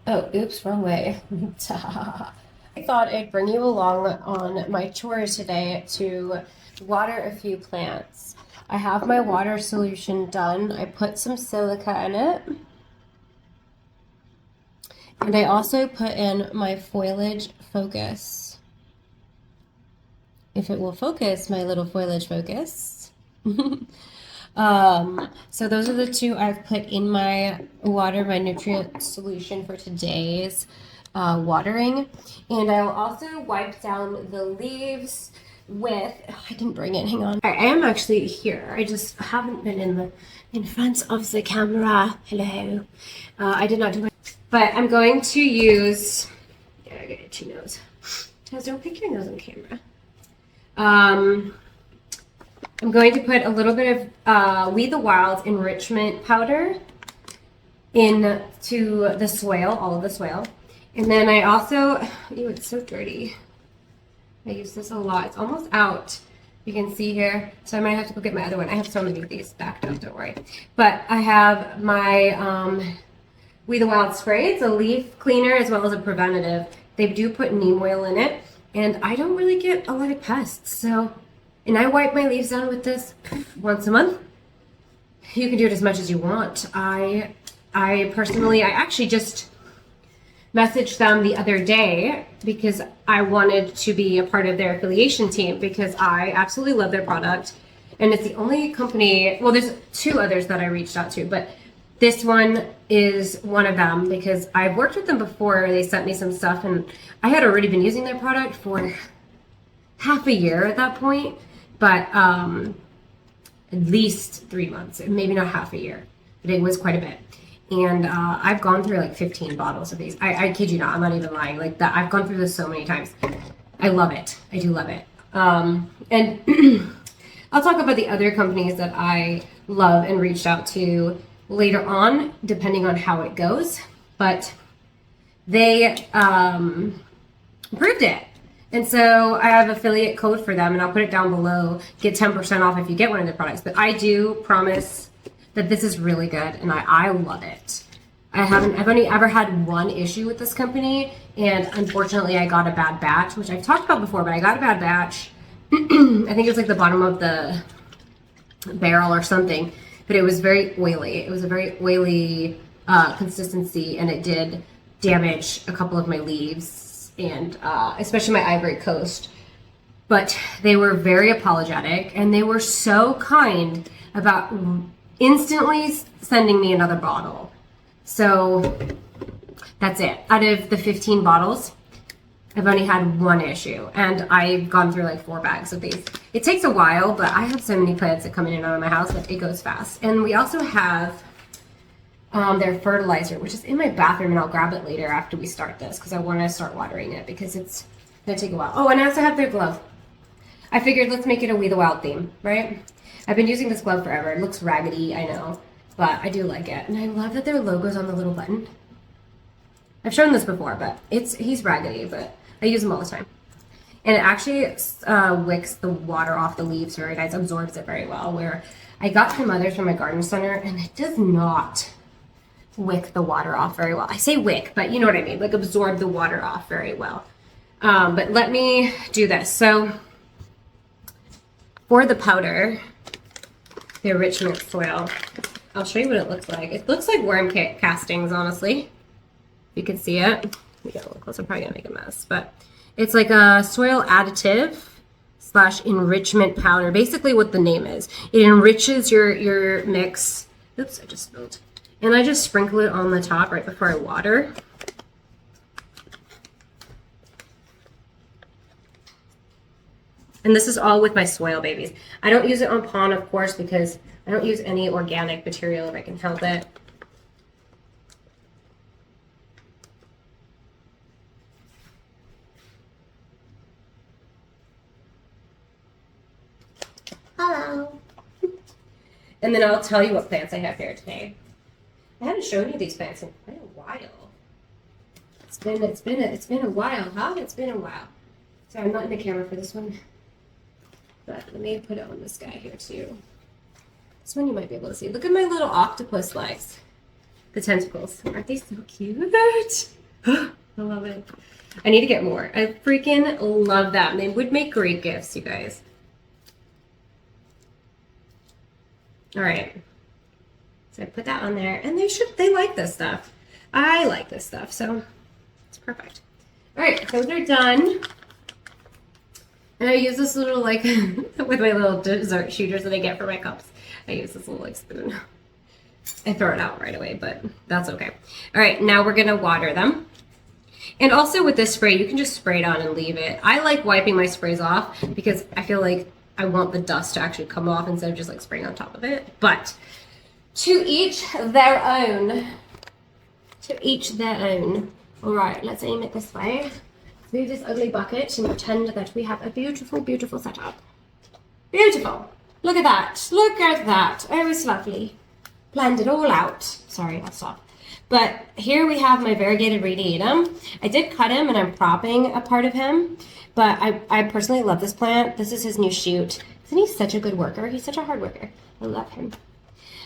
Oh, oops, wrong way. I thought I'd bring you along on my chore today to water a few plants. I have my water solution done. I put some silica in it. And I also put in my foliage focus. If it will focus, my little foliage focus. So those are the two I've put in my water, my nutrient solution for today's watering. And I'll also wipe down the leaves with, oh, I didn't bring it, hang on. I am actually here. I just haven't been in front of the camera. Hello. I did not do my, but I'm going to use, yeah, I got itchy nose. Taz, don't pick your nose on camera. I'm going to put a little bit of We the Wild enrichment powder into the swale, all of the swale. And then I also, ew, it's so dirty. I use this a lot. It's almost out. You can see here. So I might have to go get my other one. I have so many of these backed up, don't worry. But I have my We the Wild spray. It's a leaf cleaner as well as a preventative. They do put neem oil in it. And I don't really get a lot of pests, so, and I wipe my leaves down with this once a month. You can do it as much as you want. I personally, I actually just messaged them the other day because I wanted to be a part of their affiliation team because I absolutely love their product. And it's the only company, well, there's two others that I reached out to, but this one is one of them because I've worked with them before. They sent me some stuff and I had already been using their product for half a year at that point, but at least 3 months, maybe not half a year, but it was quite a bit. And I've gone through like 15 bottles of these. I kid you not, I'm not even lying. Like that, I've gone through this so many times. I love it. I do love it. And I'll talk about the other companies that I love and reached out to later on, depending on how it goes, but they approved it. And so I have affiliate code for them and I'll put it down below. Get 10% off if you get one of their products. But I do promise that this is really good and I love it. I've only ever had one issue with this company, and unfortunately I got a bad batch, which I've talked about before, but I got a bad batch. I think it was like the bottom of the barrel or something. But it was very oily. It was a very oily consistency, and it did damage a couple of my leaves, and especially my Ivory Coast. But they were very apologetic, and they were so kind about instantly sending me another bottle. So that's it. Out of the 15 bottles, I've only had one issue, and I've gone through like 4 bags of these. It takes a while, but I have so many plants that come in and out of my house that it goes fast. And we also have their fertilizer, which is in my bathroom, and I'll grab it later after we start this because I want to start watering it because it's going to take a while. Oh, and I also have their glove. I figured let's make it a We the Wild theme, right? I've been using this glove forever. It looks raggedy, I know, but I do like it. And I love that their logo's on the little button. I've shown this before, but he's raggedy, but I use them all the time. And it actually wicks the water off the leaves very nice, absorbs it very well, where I got some others from my garden center, and it does not wick the water off very well. I say wick, but you know what I mean, like absorb the water off very well. But let me do this. So for the powder, the enrichment soil, I'll show you what it looks like. It looks like worm castings, honestly. You can see it. We got a little close. I'm probably gonna make a mess, but it's like a soil additive / enrichment powder. Basically, what the name is, it enriches your mix. Oops, I just spilled. And I just sprinkle it on the top right before I water. And this is all with my soil babies. I don't use it on pond, of course, because I don't use any organic material if I can help it. Hello. And then I'll tell you what plants I have here today. I haven't shown you these plants in quite a while. It's been a while, huh? It's been a while. So I'm not in the camera for this one. But let me put it on this guy here too. This one you might be able to see. Look at my little octopus legs. the tentacles. Aren't they so cute? I love it. I need to get more. I freaking love them. They would make great gifts, you guys. All right. So I put that on there, and they like this stuff. I like this stuff, so it's perfect. All right, those are done. And I use this little, like, with my little dessert shooters that I get for my cups. I use this little, like, spoon. I throw it out right away, but that's okay. All right, now we're gonna water them. And also with this spray, you can just spray it on and leave it. I like wiping my sprays off because I feel like I want the dust to actually come off instead of just like spraying on top of it. But to each their own. To each their own. All right, let's aim it this way. Let's move this ugly bucket and pretend that we have a beautiful, beautiful setup. Beautiful. Look at that. Look at that. Oh, it's lovely. Planned it all out. Sorry, I'll stop. But here we have my variegated radiatum. I did cut him and I'm propping a part of him, but I personally love this plant. This is his new shoot. Isn't he such a good worker? He's such a hard worker. I love him.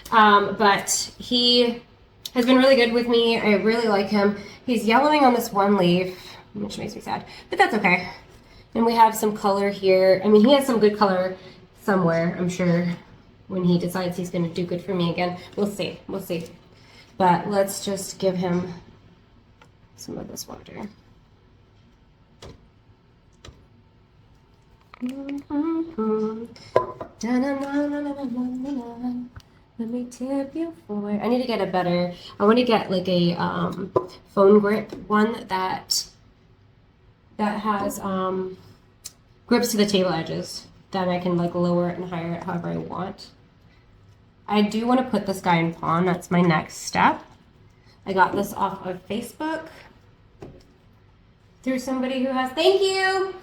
But he has been really good with me. I really like him. He's yellowing on this one leaf, which makes me sad, but that's okay. And we have some color here. I mean, he has some good color somewhere, I'm sure, when he decides he's going to do good for me again. We'll see. We'll see. But let's just give him some of this water. Let me tip you forward. I need to get a better, I want to get like a phone grip one that has grips to the table edges. Then I can like lower it and higher it however I want. I do want to put this guy in pawn. That's my next step. I got this off of Facebook through somebody who has, thank you.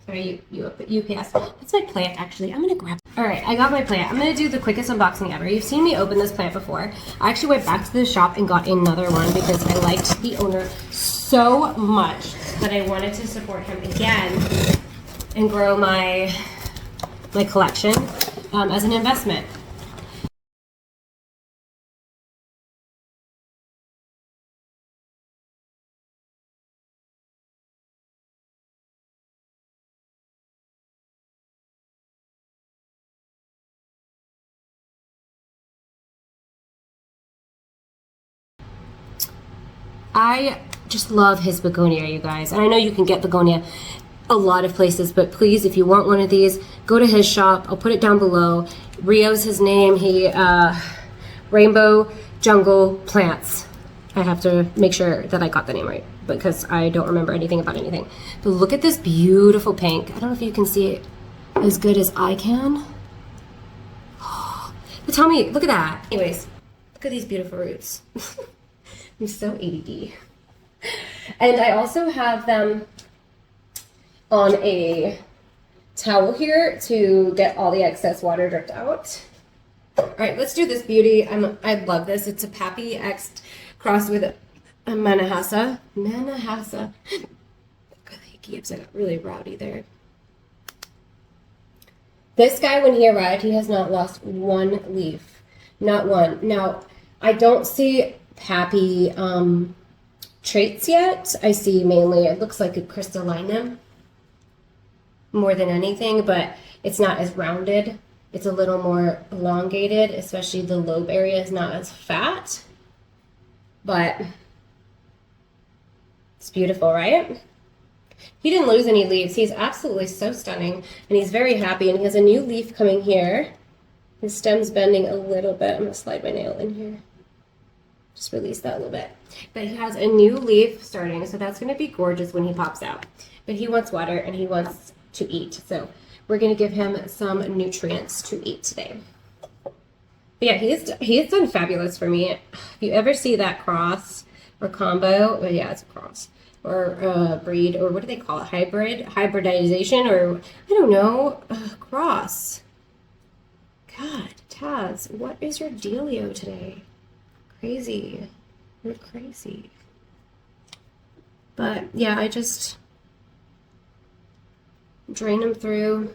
Sorry, UPS. That's my plant, actually. I'm going to grab. All right, I got my plant. I'm going to do the quickest unboxing ever. You've seen me open this plant before. I actually went back to the shop and got another one because I liked the owner so much that I wanted to support him again and grow my collection as an investment. I just love his begonia, you guys. And I know you can get begonia a lot of places, but please, if you want one of these, go to his shop. I'll put it down below. Rio's his name. He, Rainbow Jungle Plants. I have to make sure that I got the name right because I don't remember anything about anything. But look at this beautiful pink. I don't know if you can see it as good as I can. But tell me, look at that. Anyways, look at these beautiful roots. I'm so ADD. And I also have them on a towel here to get all the excess water dripped out. All right, let's do this beauty. I love this. It's a Papy X crossed with a Manahasa. Manahasa. God, the hiccups, I got really rowdy there. This guy, when he arrived, he has not lost one leaf. Not one. Now, I don't see Papy traits yet. I see mainly, it looks like a crystallinum more than anything, but it's not as rounded. It's a little more elongated, especially the lobe area is not as fat, but it's beautiful, right? He didn't lose any leaves. He's absolutely so stunning, and he's very happy, and he has a new leaf coming here. His stem's bending a little bit. I'm gonna slide my nail in here. Just release that a little bit. But he has a new leaf starting, so that's gonna be gorgeous when he pops out. But he wants water and he wants to eat, so we're gonna give him some nutrients to eat today. But yeah, he's done fabulous for me. If you ever see that cross or combo, well, yeah, it's a cross, or breed, or what do they call it? Hybridization, or I don't know, cross. God, Taz, what is your dealio today? Crazy. You're crazy. But yeah, I just drain them through.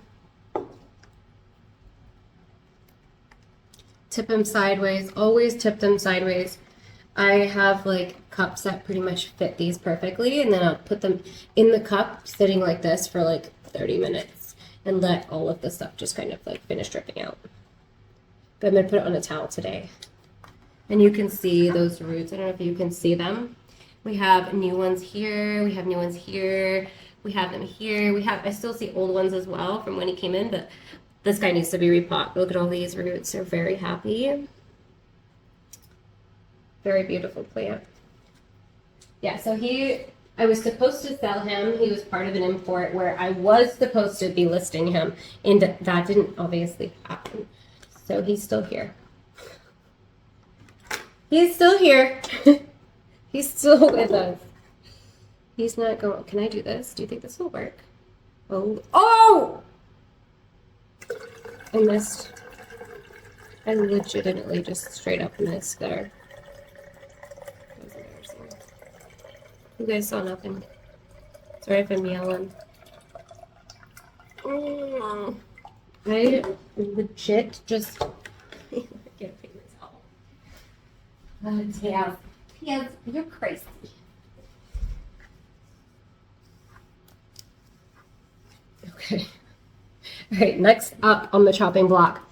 Tip them sideways. Always tip them sideways. I have like cups that pretty much fit these perfectly, and then I'll put them in the cup sitting like this for like 30 minutes and let all of the stuff just kind of like finish dripping out. But I'm going to put it on a towel today. And you can see those roots. I don't know if you can see them. We have new ones here. We have new ones here. We have them here. I still see old ones as well from when he came in, but this guy needs to be repotted. Look at all these roots. They're very happy. Very beautiful plant. Yeah, so I was supposed to sell him. He was part of an import where I was supposed to be listing him, and that didn't obviously happen. So he's still here. He's still here. He's still with us. He's not going. Can I do this? Do you think this will work? Oh! Oh! I missed. I legitimately just straight up missed there. That was embarrassing. You guys saw nothing. Sorry if I'm yelling. I legit just can't figure this out. Taz, you're crazy. Okay. All right, next up on the chopping block,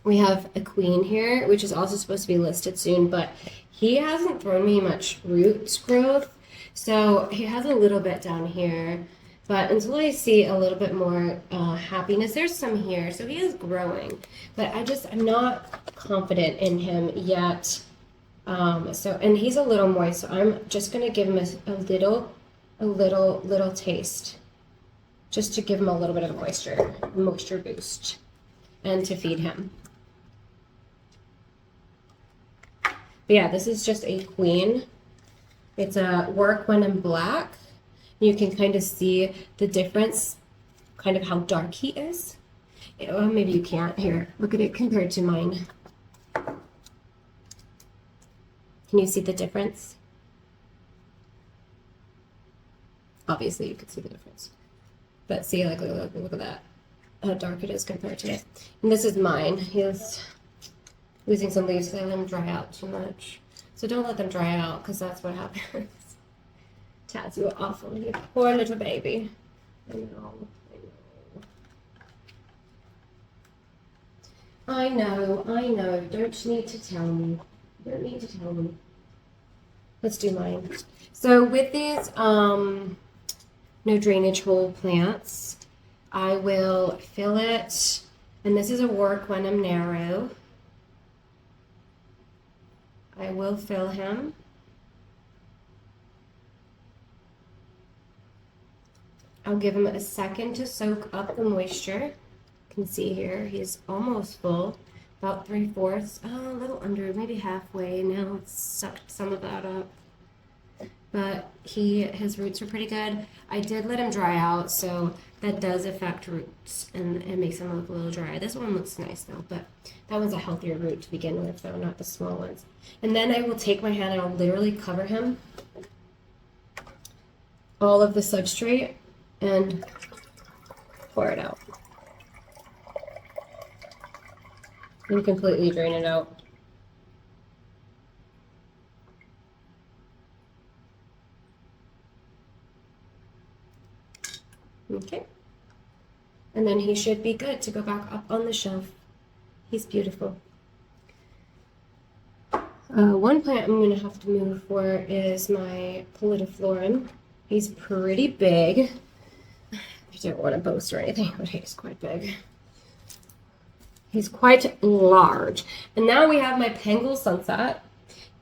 we have a queen here, which is also supposed to be listed soon, but he hasn't thrown me much roots growth. So he has a little bit down here, but until I see a little bit more happiness, there's some here. So he is growing, but I'm not confident in him yet. And he's a little moist, so I'm just gonna give him a little taste, just to give him a little bit of a moisture boost, and to feed him. But yeah, this is just a queen. It's a work when in black. You can kind of see the difference, kind of how dark he is. Well, maybe you can't. Here, look at it compared to mine. Can you see the difference? Obviously, you can see the difference. But see, like, look at that. How dark it is compared to it. And this is mine. He's losing some leaves because I let them dry out too much. So don't let them dry out, because that's what happens. Taz, you are awful. You poor little baby. I know. I know. Don't need to tell me. Don't need to tell me. Let's do mine. So with these no drainage hole plants, I will fill it, and this is a work when I'm narrow. I will fill him. I'll give him a second to soak up the moisture. You can see here, he's almost full, about 3/4, a little under, maybe halfway. Now it's sucked some of that up. But his roots are pretty good. I did let him dry out, so that does affect roots, and it makes them look a little dry. This one looks nice though, but that one's a healthier root to begin with, though, not the small ones. And then I will take my hand and I'll literally cover him, all of the substrate, and pour it out. And completely drain it out. Okay. And then he should be good to go back up on the shelf. He's beautiful. One plant I'm going to have to move for is my Philodendron. He's pretty big. I don't want to boast or anything, but he's quite big. He's quite large. And now we have my Pangool Sunset.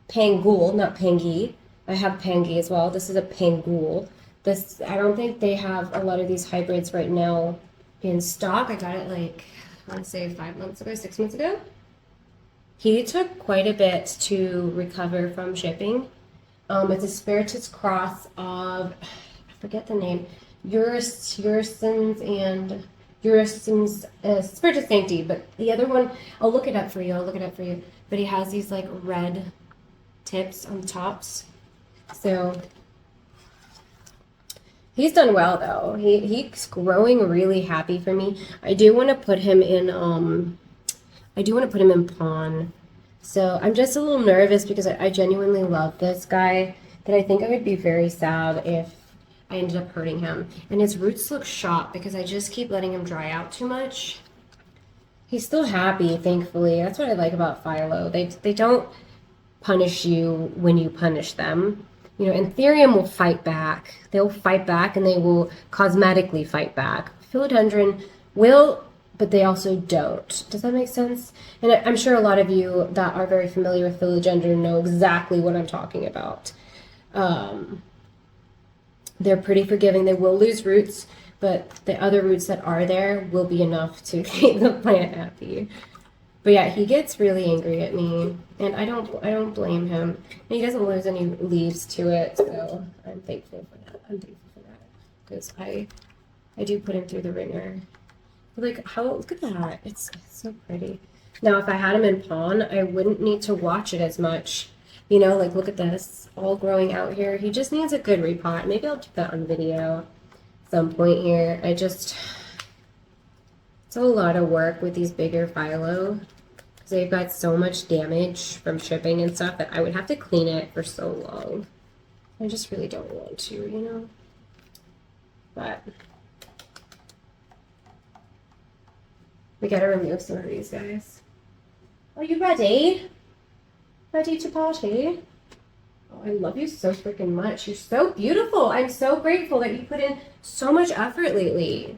Pangool, not Pangy. I have Pangy as well. This is a Pangool. This, I don't think they have a lot of these hybrids right now in stock. I got it like, I want to say 5 months ago, 6 months ago. He took quite a bit to recover from shipping. It's a spiritus cross of, I forget the name, Urusins and Urusins Spiritus Sancti, but the other one, I'll look it up for you. But he has these like red tips on the tops. So he's done well though. He's growing really happy for me. I do want to put him in pawn So I'm just a little nervous because I genuinely love this guy, but I think I would be very sad if I ended up hurting him. And his roots look shot because I just keep letting him dry out too much. He's still happy, thankfully. That's what I like about Philo. They don't punish you when you punish them. You know, Anthurium will fight back. They'll fight back and they will cosmetically fight back. Philodendron will, but they also don't. Does that make sense? And I'm sure a lot of you that are very familiar with Philodendron know exactly what I'm talking about. They're pretty forgiving. They will lose roots, but the other roots that are there will be enough to keep the plant happy. But yeah, he gets really angry at me, and I don't blame him. And he doesn't lose any leaves to it, so I'm thankful for that. I'm thankful for that because I do put him through the ringer. Like, look at that. It's so pretty. Now, if I had him in pawn, I wouldn't need to watch it as much. You know, like, look at this, all growing out here. He just needs a good repot. Maybe I'll do that on video at some point here. It's a lot of work with these bigger Philo. Because they've got so much damage from shipping and stuff that I would have to clean it for so long. I just really don't want to, you know? But we gotta remove some of these guys. Are you ready? Ready to party? Oh, I love you so freaking much. You're so beautiful. I'm so grateful that you put in so much effort lately.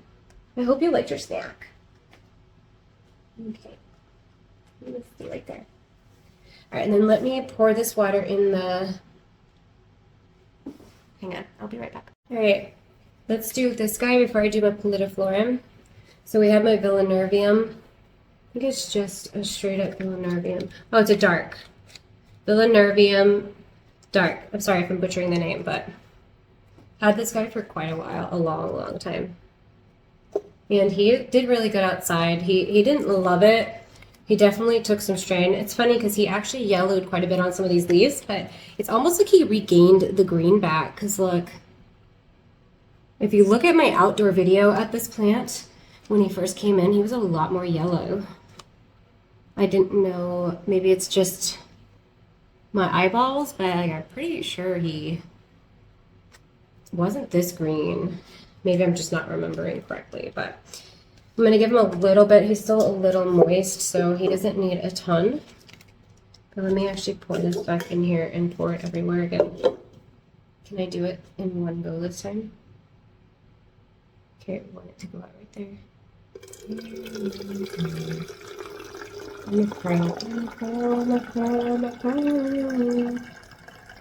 I hope you liked your snack. Okay. Let's see right there. All right, and then let me pour this water in the... Hang on, I'll be right back. All right, let's do this guy before I do my Philodendron. So we have my Villinervium. I think it's just a straight up Villinervium. Oh, it's a dark. Villinervium dark. I'm sorry if I'm butchering the name, but I had this guy for quite a while, a long time. And he did really good outside. He didn't love it. He definitely took some strain. It's funny because he actually yellowed quite a bit on some of these leaves, but it's almost like he regained the green back. Because look, if you look at my outdoor video at this plant, when he first came in, he was a lot more yellow. I didn't know, maybe it's just my eyeballs, but like, I'm pretty sure he wasn't this green. Maybe I'm just not remembering correctly, but I'm going to give him a little bit. He's still a little moist, so he doesn't need a ton. But let me actually pour this back in here and pour it everywhere again. Can I do it in one go this time? Okay, I want it to go out right there.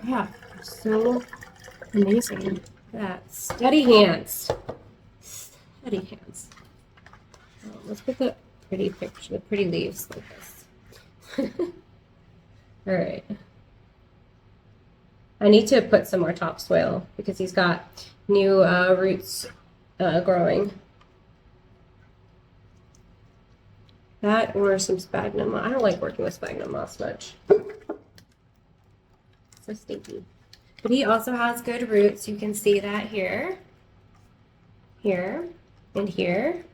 Yeah, so amazing. Look at that. Steady hands. Steady hands. Let's put the pretty picture, the pretty leaves like this. All right. I need to put some more topsoil because he's got new roots growing. That or some sphagnum moss. I don't like working with sphagnum moss much. So stinky. But he also has good roots. You can see that here, here, and here.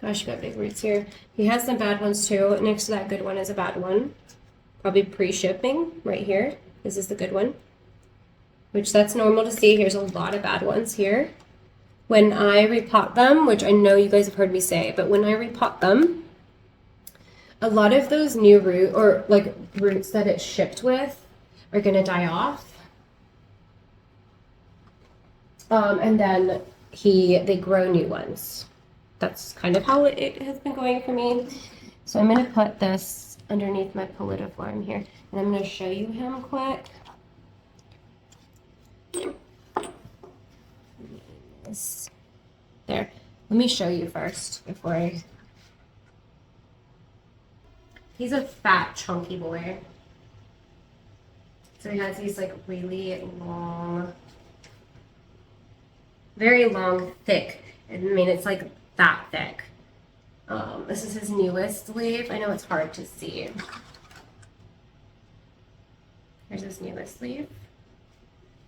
Gosh, you got big roots here. He has some bad ones too. Next to that good one is a bad one. Probably pre-shipping right here. This is the good one, which that's normal to see. Here's a lot of bad ones here. When I repot them, which I know you guys have heard me say, but when I repot them, a lot of those new roots that it shipped with are gonna die off. And then they grow new ones. That's kind of how it has been going for me. So I'm going to put this underneath my Philodendron here, and I'm going to show you him quick. There. Let me show you first before I... He's a fat, chunky boy. So he has these like really long, very long, thick. I mean, it's like that thick. This is his newest leaf. I know it's hard to see. Here's his newest leaf.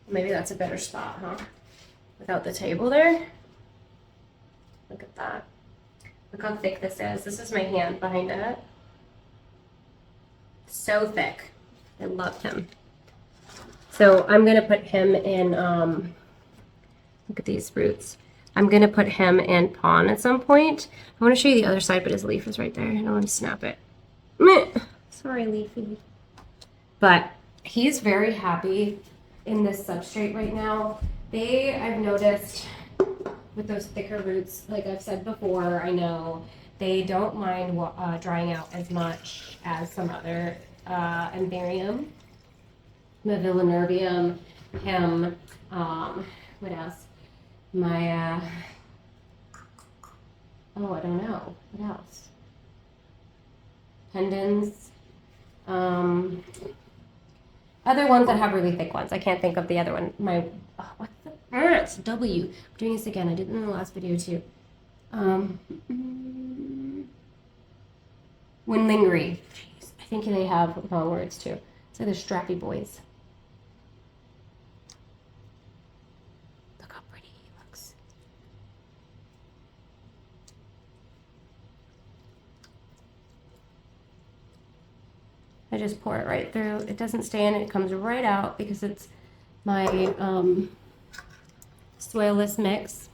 Maybe that's a better spot, huh? Without the table there. Look at that. Look how thick this is. This is my hand behind it. So thick. I love him. So I'm going to put him in, look at these roots. I'm going to put him in pond at some point. I want to show you the other side, but his leaf is right there. I don't want to snap it. Meh. Sorry, Leafy. But he's very happy in this substrate right now. I've noticed with those thicker roots, like I've said before, I know, they don't mind drying out as much as some other Anthurium. The Villinervium, him, what else? My, oh, I don't know. What else? Pendants. Other ones that have really thick ones. I can't think of the other one. What's the, it's W. I'm doing this again. I did it in the last video too. Windlingery. Jeez, I think they have wrong words too. So they're strappy boys. Look how pretty he looks. I just pour it right through. It doesn't stay in, it comes right out because it's my soilless mix.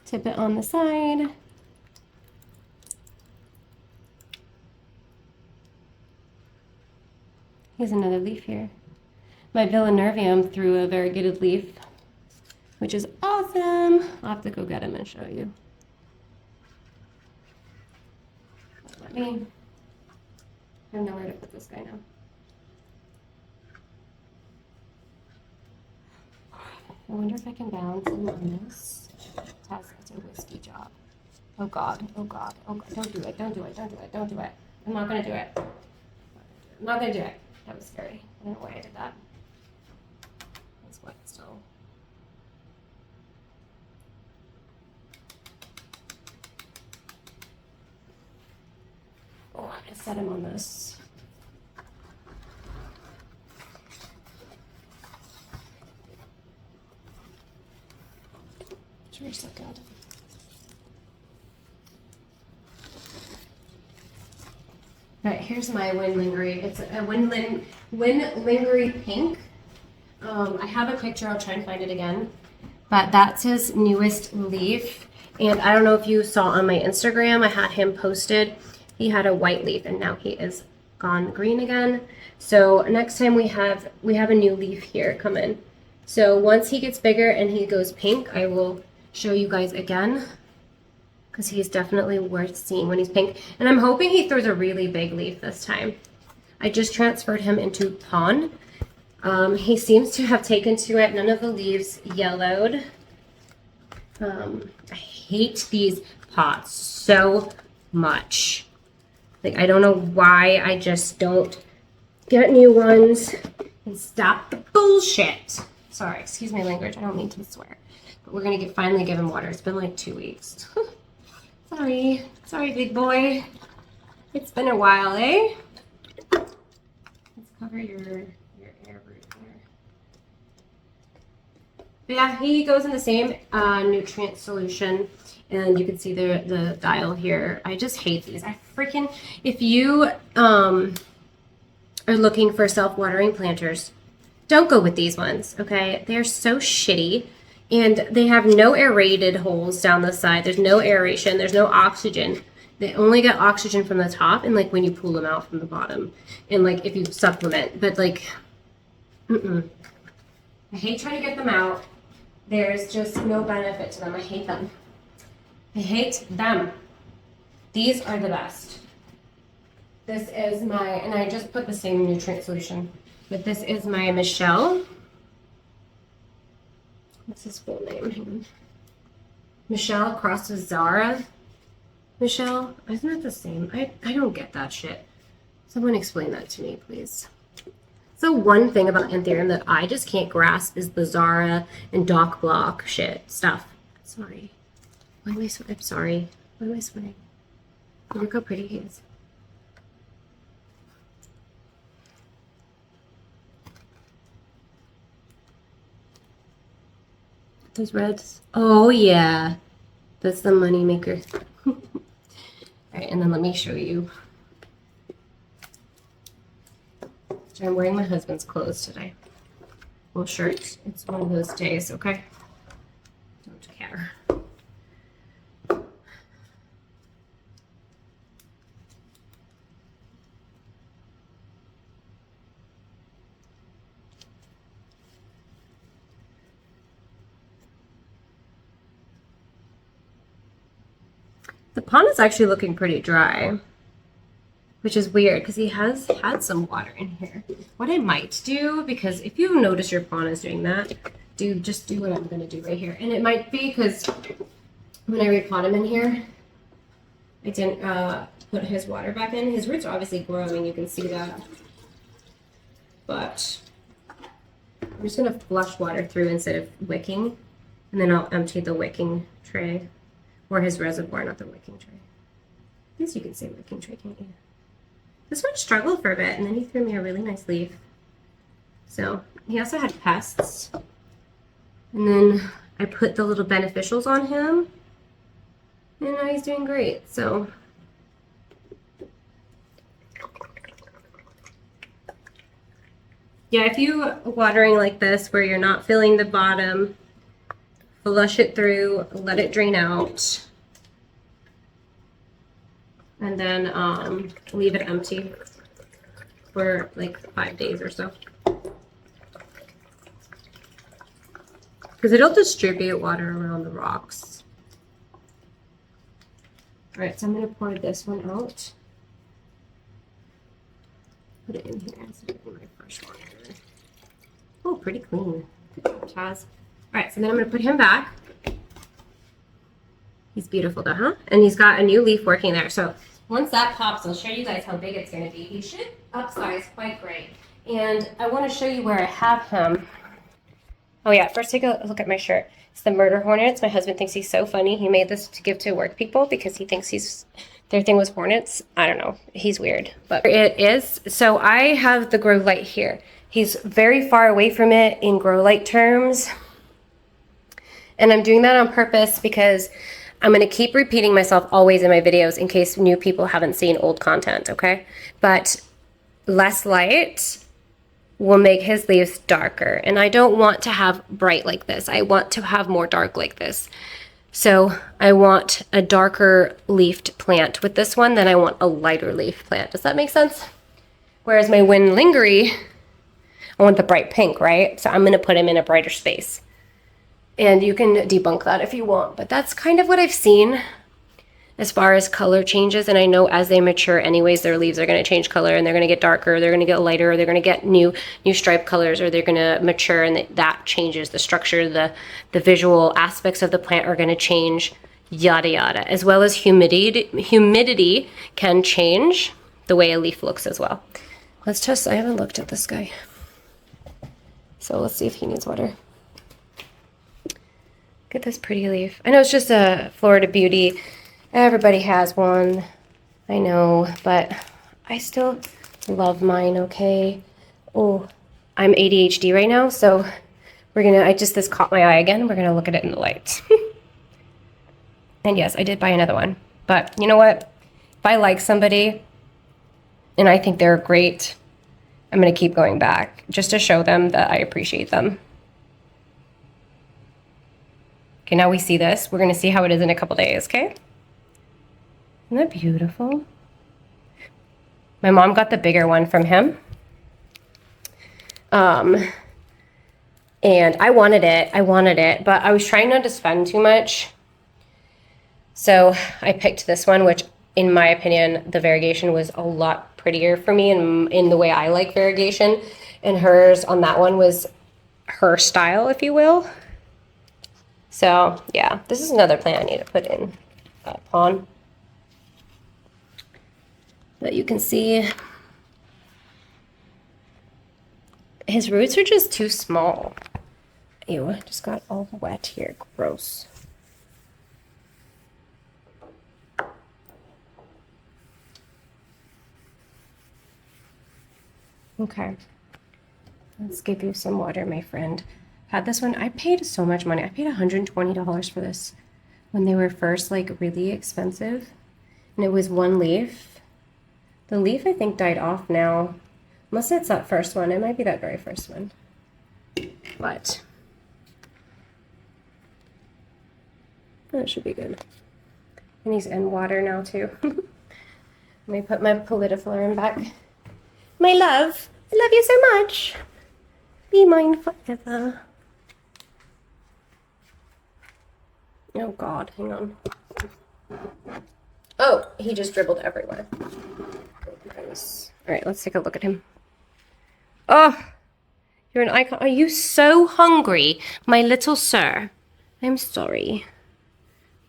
Tip it on the side. Here's another leaf here. My Villinervium threw a variegated leaf, which is awesome. I'll have to go get him and show you. I have nowhere to put this guy now. I wonder if I can balance him on this. It's a whiskey job. Oh God, oh God, oh God. Don't do it, don't do it, don't do it, don't do it. I'm not gonna do it. I'm not gonna do it. That was scary. I don't know why I did that. That's wet still. Oh, I'm gonna set him on this. Sure, so good. All right, here's my Windlingery. It's a Windlingery pink. I have a picture. I'll try and find it again. But that's his newest leaf. And I don't know if you saw on my Instagram, I had him posted. He had a white leaf, and now he is gone green again. So next time we have a new leaf here come in. So once he gets bigger and he goes pink, I will show you guys again, because he's definitely worth seeing when he's pink. And I'm hoping he throws a really big leaf this time. I just transferred him into pond. He seems to have taken to it. None of the leaves yellowed. I hate these pots so much. Like, I don't know why I just don't get new ones and stop the bullshit. Sorry, excuse my language. I don't mean to swear. But we're going to finally give him water. It's been like 2 weeks. Sorry, big boy. It's been a while, eh? Let's cover your air root here. But yeah, he goes in the same nutrient solution, and you can see the dial here. I just hate these. If you are looking for self-watering planters, don't go with these ones, okay? They're so shitty. And they have no aerated holes down the side. There's no aeration. There's no oxygen. They only get oxygen from the top and like when you pull them out from the bottom. And like if you supplement. But like, I hate trying to get them out. There's just no benefit to them. I hate them. I hate them. These are the best. This is and I just put the same nutrient solution. But this is my Michelle. What's his full name? Hang on. Michelle crossed with Zara. Michelle? Isn't that the same? I don't get that shit. Someone explain that to me, please. So one thing about Anthurium that I just can't grasp is the Zara and Doc Block stuff. Sorry. Why am I sweating? I'm sorry. Why am I sweating? Look how pretty he is. Those reds. Oh yeah, that's the money maker. All right, and then let me show you. So I'm wearing my husband's clothes today. Well, shirt. It's one of those days, okay? Don't care. The pond is actually looking pretty dry, which is weird because he has had some water in here. What I might do, because if you notice your pond is doing that, just do what I'm going to do right here. And it might be because when I repot him in here, I didn't put his water back in. His roots are obviously growing, you can see that. But I'm just going to flush water through instead of wicking. And then I'll empty the wicking tray. Or his reservoir, not the wicking tray. I guess you can say wicking tray, can't you? This one struggled for a bit, and then he threw me a really nice leaf. So, he also had pests. And then I put the little beneficials on him. And now he's doing great, so. Yeah, if you watering like this, where you're not filling the bottom, flush it through, let it drain out, and then leave it empty for like 5 days or so. Because it'll distribute water around the rocks. All right, so I'm going to pour this one out. Put it in here instead of in my fresh water. Oh, pretty clean. Good job, Chaz. All right, so then I'm going to put him back. He's beautiful though, huh? And he's got a new leaf working there. So once that pops, I'll show you guys how big it's going to be. He should upsize quite great. And I want to show you where I have him. Oh yeah, first take a look at my shirt. It's the murder hornets. My husband thinks he's so funny. He made this to give to work people because he thinks their thing was hornets. I don't know. He's weird, but it is. So I have the grow light here. He's very far away from it in grow light terms. And I'm doing that on purpose because I'm going to keep repeating myself always in my videos in case new people haven't seen old content, okay? But less light will make his leaves darker. And I don't want to have bright like this. I want to have more dark like this. So I want a darker leafed plant with this one than I want a lighter leaf plant. Does that make sense? Whereas my Winlingery, I want the bright pink, right? So I'm going to put him in a brighter space. And you can debunk that if you want, but that's kind of what I've seen as far as color changes. And I know as they mature anyways, their leaves are going to change color and they're going to get darker, they're going to get lighter, or they're going to get new stripe colors, or they're going to mature, and that changes the structure. The visual aspects of the plant are going to change, yada yada, as well as humidity can change the way a leaf looks as well. Let's test. I haven't looked at this guy, so let's see if he needs water. Look at this pretty leaf. I know it's just a Florida Beauty. Everybody has one. I know, but I still love mine, okay? Oh, I'm ADHD right now, so this caught my eye again. We're gonna look at it in the light. And yes, I did buy another one. But you know what? If I like somebody and I think they're great, I'm gonna keep going back just to show them that I appreciate them. Okay, now we see this. We're gonna see how it is in a couple days, okay? Isn't that beautiful? My mom got the bigger one from him. And I wanted it, but I was trying not to spend too much. So I picked this one, which in my opinion, the variegation was a lot prettier for me in the way I like variegation. And hers on that one was her style, if you will. So yeah, this is another plant I need to put in a pond. But you can see his roots are just too small. Ew, I just got all wet here. Gross. Okay. Let's give you some water, my friend. had this one. I paid so much money. I paid $120 for this when they were first like really expensive. And it was one leaf. The leaf I think died off now. Unless it's that first one. It might be that very first one. But that should be good. And he's in water now too. Let me put my polydiflorium back. My love, I love you so much. Be mine forever. Oh God, hang on. Oh, he just dribbled everywhere. All right, let's take a look at him. Oh, you're an icon. Are you so hungry, my little sir? I'm sorry.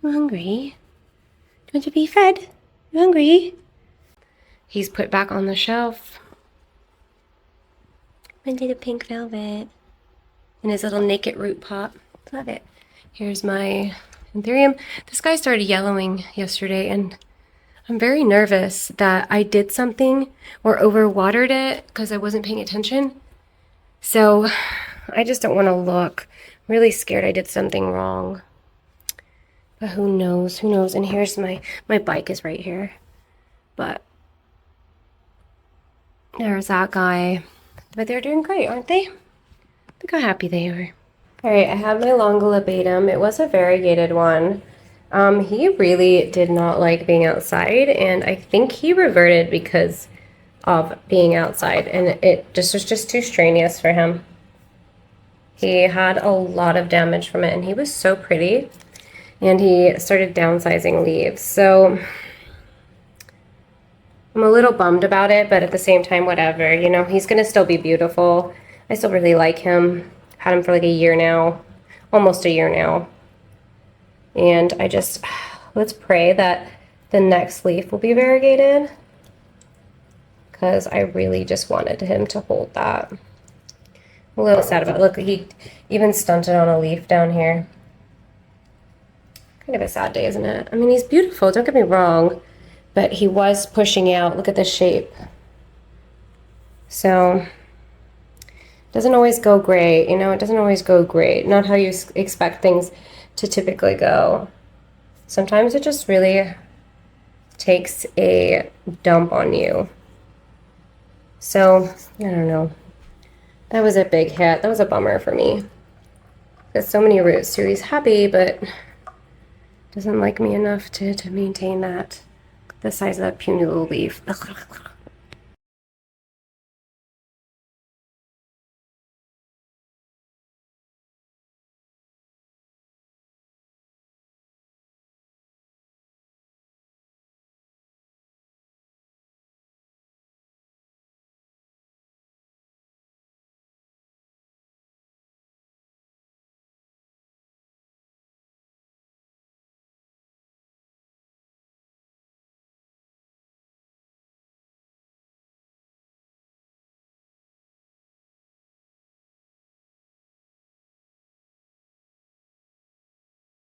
I'm hungry. Do you want to be fed? You hungry? He's put back on the shelf. My little pink velvet. In his little naked root pot. Love it. Here's my Anthurium. This guy started yellowing yesterday, and I'm very nervous that I did something or overwatered it because I wasn't paying attention. So I just don't want to look. I'm really scared I did something wrong. But who knows? Who knows? And here's my bike is right here. But there's that guy. But they're doing great, aren't they? Look how happy they are. All right, I have my Longulibatum. It was a variegated one. He really did not like being outside, and I think he reverted because of being outside, and it just was just too strenuous for him. He had a lot of damage from it, and he was so pretty, and he started downsizing leaves. So I'm a little bummed about it, but at the same time, whatever. You know, he's gonna still be beautiful. I still really like him. Had him for like a year now, almost a year now. And I just, let's pray that the next leaf will be variegated, because I really just wanted him to hold that. I'm a little sad about it. Look, he even stunted on a leaf down here. Kind of a sad day, isn't it? I mean, he's beautiful, don't get me wrong, but he was pushing out. Look at the shape. So doesn't always go great, you know, it doesn't always go great. Not how you expect things to typically go. Sometimes it just really takes a dump on you. So, I don't know. That was a big hit. That was a bummer for me. There's so many roots too. He's happy, but doesn't like me enough to maintain that. The size of that puny little leaf.